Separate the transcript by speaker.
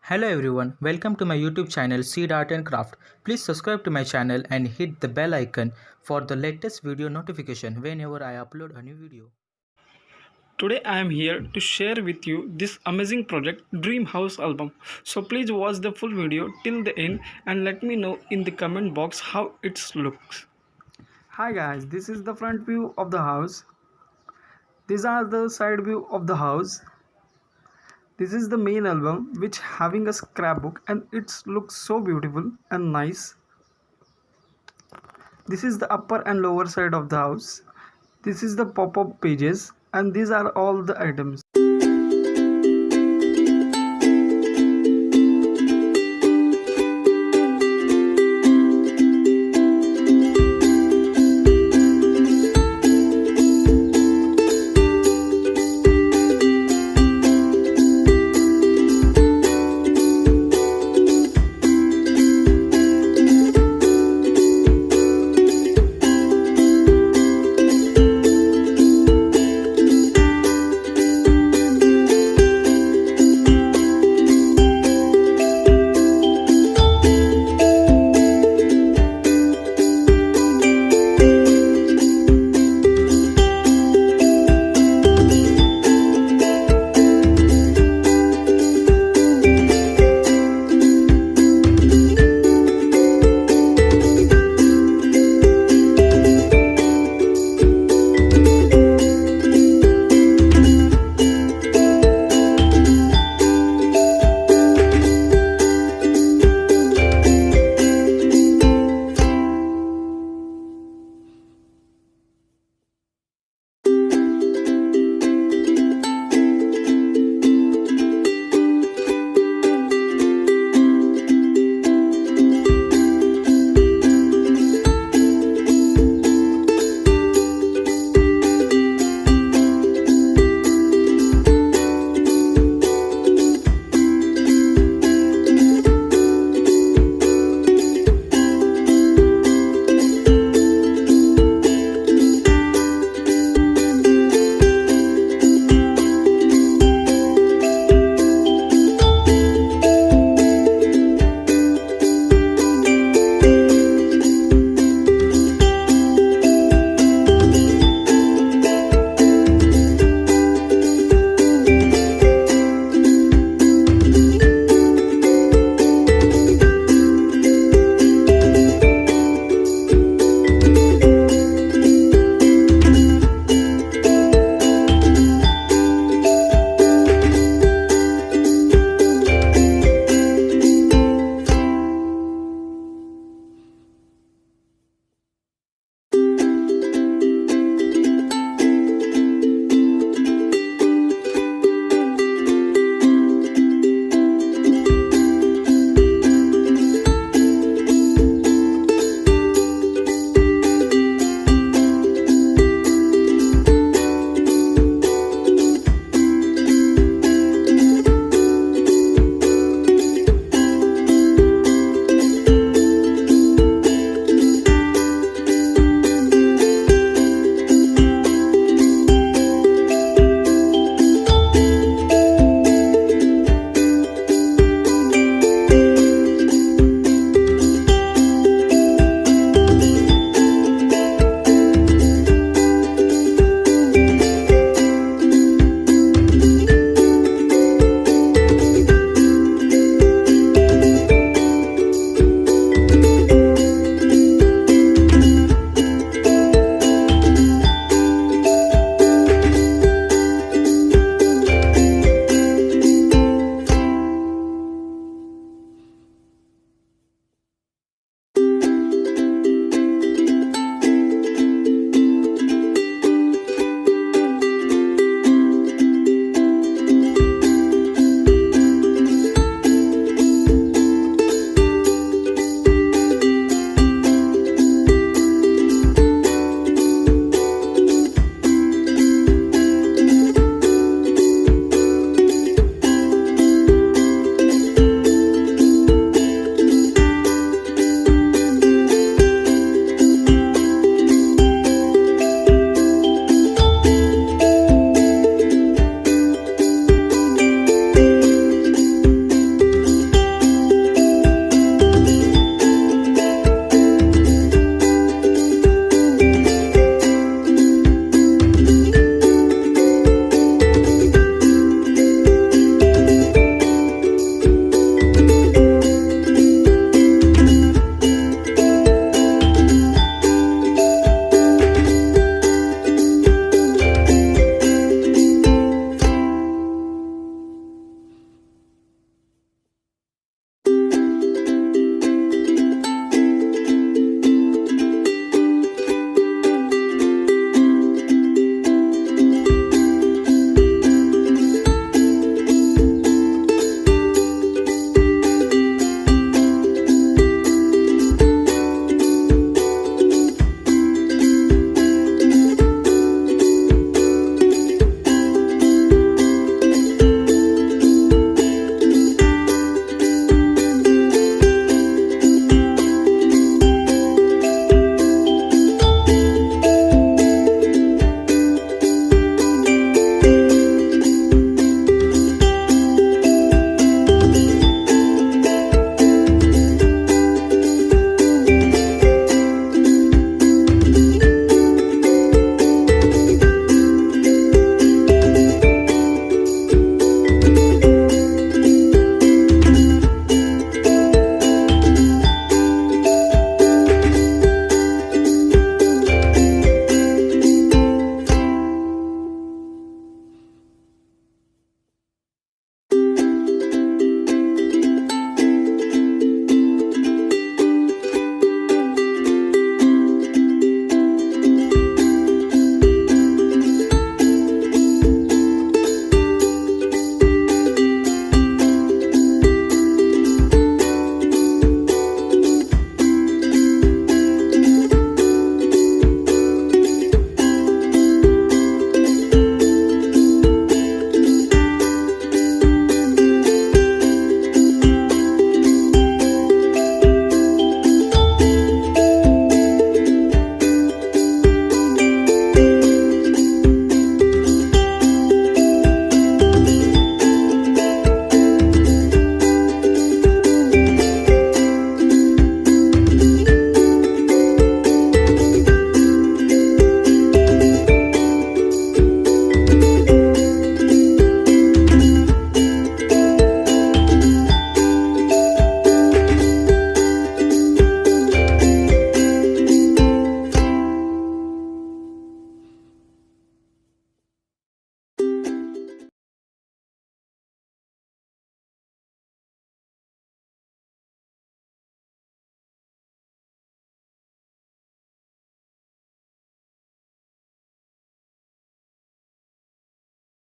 Speaker 1: Hello everyone, welcome to my YouTube channel Seed Art and Craft. Please subscribe to my channel and hit the bell icon for the latest video notification whenever I upload a new video.
Speaker 2: Today I am here to share with you this amazing project Dream House album. So please watch the full video till the end and let me know in the comment box how it looks.
Speaker 3: Hi guys, this is the front view of the house. These are the side view of the house. This is the main album which having a scrapbook and it looks so beautiful and nice. This is the upper and lower side of the house. This is the pop-up pages and these are all the items.